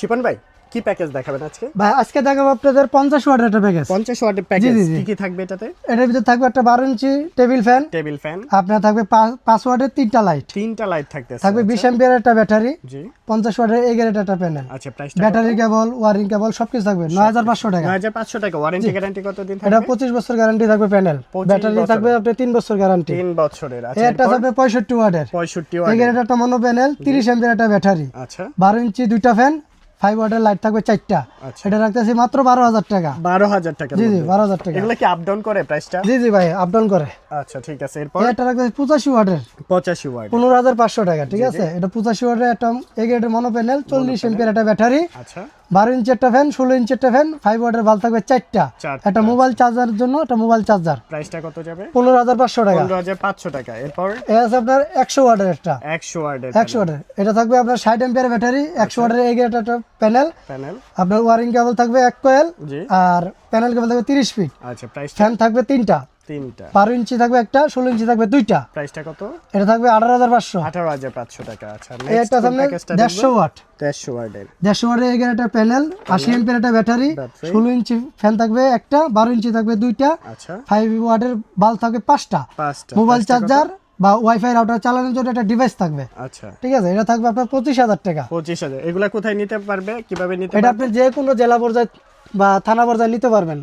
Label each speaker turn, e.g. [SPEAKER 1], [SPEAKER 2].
[SPEAKER 1] শিপন ভাই কি প্যাকেজ দেখাবেন আজকে?
[SPEAKER 2] ভাই আজকে দেখাবো আপনাদের 50 ওয়াটের একটা প্যাকেজ।
[SPEAKER 1] 50 ওয়াটের প্যাকেজ।
[SPEAKER 2] জি, জি।
[SPEAKER 1] কি কি থাকবে এটাতে?
[SPEAKER 2] এটার ভিতরে থাকবে একটা 12 ইঞ্চি টেবিল ফ্যান,
[SPEAKER 1] ফ্যান,
[SPEAKER 2] আপনার থাকবে 5 ওয়াটের 3টা লাইট,
[SPEAKER 1] তিনটা লাইট থাকতেছে।
[SPEAKER 2] থাকবে 20 অ্যাম্পিয়ারের একটা ব্যাটারি,
[SPEAKER 1] জি
[SPEAKER 2] 50 ওয়াটের এগের একটা প্যানেল,
[SPEAKER 1] আচ্ছা প্রাইসটা
[SPEAKER 2] ব্যাটারি কেবল, ওয়ারিং কেবল সবকিছু থাকবে 9500 টাকা।
[SPEAKER 1] 9500 টাকা। ওয়ারেন্টি গ্যারান্টি কতদিন থাকবে?
[SPEAKER 2] এটা 25 বছর গ্যারান্টি থাকবে প্যানেল,
[SPEAKER 1] 25
[SPEAKER 2] ব্যাটারি
[SPEAKER 1] বছরের।
[SPEAKER 2] থাকবে আপনার 3 বছর গ্যারান্টি।
[SPEAKER 1] 3 বছরের।
[SPEAKER 2] এই একটা থাকবে 65 ওয়াটের
[SPEAKER 1] 65
[SPEAKER 2] এগের
[SPEAKER 1] ওয়াটের।
[SPEAKER 2] একটা মনো প্যানেল, 30 অ্যাম্পিয়ার একটা ব্যাটারি,
[SPEAKER 1] আচ্ছা
[SPEAKER 2] 12 ইঞ্চি দুইটা ফ্যান, 5 ওয়াটের লাইট থাকবে 4টা।
[SPEAKER 1] আচ্ছা।
[SPEAKER 2] এটা রাখতেছি মাত্র 12000 টাকা।
[SPEAKER 1] 12000 টাকা।
[SPEAKER 2] জি জি 12000 টাকা।
[SPEAKER 1] এগুলো কি আপ ডাউন করে প্রাইসটা?
[SPEAKER 2] জি জি ভাই আপ ডাউন করে।
[SPEAKER 1] আচ্ছা ঠিক আছে। এরপর
[SPEAKER 2] এটা রাখতেছি 85 ওয়াটের
[SPEAKER 1] 85 ওয়াট।
[SPEAKER 2] 15500 টাকা, ঠিক আছে। এটা 85 ওয়াটের একটা এগের মনো প্যানেল, 40 অ্যাম্পিয়ার একটা ব্যাটারি,
[SPEAKER 1] আচ্ছা
[SPEAKER 2] 12 ইঞ্চি একটা ফ্যান, 16 ইঞ্চি একটা ফ্যান, 5 ওয়াটের বাল্ব থাকবে 4টা।
[SPEAKER 1] চারটা।
[SPEAKER 2] একটা মোবাইল চার্জারের জন্য একটা মোবাইল চার্জার,
[SPEAKER 1] প্রাইসটা কত যাবে?
[SPEAKER 2] 15500 টাকা।
[SPEAKER 1] 15500 টাকা। এরপর
[SPEAKER 2] এ আছে আপনার 100 ওয়াটের একটা,
[SPEAKER 1] 100 ওয়াটের
[SPEAKER 2] 100 ওয়াটের এটা থাকবে আপনার 60 অ্যাম্পিয়ার ব্যাটারি, 100 ওয়াটের এগের একটা প্যানেল,
[SPEAKER 1] প্যানেল।
[SPEAKER 2] আপনার ওয়ারিং কেবল থাকবে 1 কয়েল,
[SPEAKER 1] জি
[SPEAKER 2] আর প্যানেল কেবল থাকবে 30 ফিট,
[SPEAKER 1] আচ্ছা প্রাইসটা
[SPEAKER 2] ফ্যান থাকবে 3টা,
[SPEAKER 1] তিনটা।
[SPEAKER 2] 12 ইঞ্চি থাকবে একটা, 16 ইঞ্চি থাকবে 2টা।
[SPEAKER 1] প্রাইসটা কত?
[SPEAKER 2] এটা থাকবে 18500।
[SPEAKER 1] 18500 টাকা। আচ্ছা
[SPEAKER 2] এই একটা সামনে 150 ওয়াট,
[SPEAKER 1] 150 ওয়াটের।
[SPEAKER 2] 150 ওয়াটের এগের একটা প্যানেল, 80 অ্যাম্পিয়ার একটা ব্যাটারি,
[SPEAKER 1] ব্যাটারি।
[SPEAKER 2] 16 ইঞ্চি ফ্যান থাকবে একটা, 12 ইঞ্চি থাকবে 2টা,
[SPEAKER 1] আচ্ছা
[SPEAKER 2] 5 ওয়াটের বাল্ব থাকবে 5টা,
[SPEAKER 1] পাঁচটা।
[SPEAKER 2] মোবাইল
[SPEAKER 1] প্রাইসটা কত?
[SPEAKER 2] চার্জার বা ওয়াইফাই রাউটার চালানোর জন্য একটা ডিভাইস থাকবে,
[SPEAKER 1] আচ্ছা
[SPEAKER 2] ঠিক আছে। এটা থাকবে আপনার 25000 টাকা।
[SPEAKER 1] 25000। এগুলা কোথায় নিতে পারবে, কিভাবে নিতে
[SPEAKER 2] এটা
[SPEAKER 1] পারবে?
[SPEAKER 2] আপনি যে কোনো জেলা পর্যায়ে বা থানা পর্যায়ে নিতে পারবেন।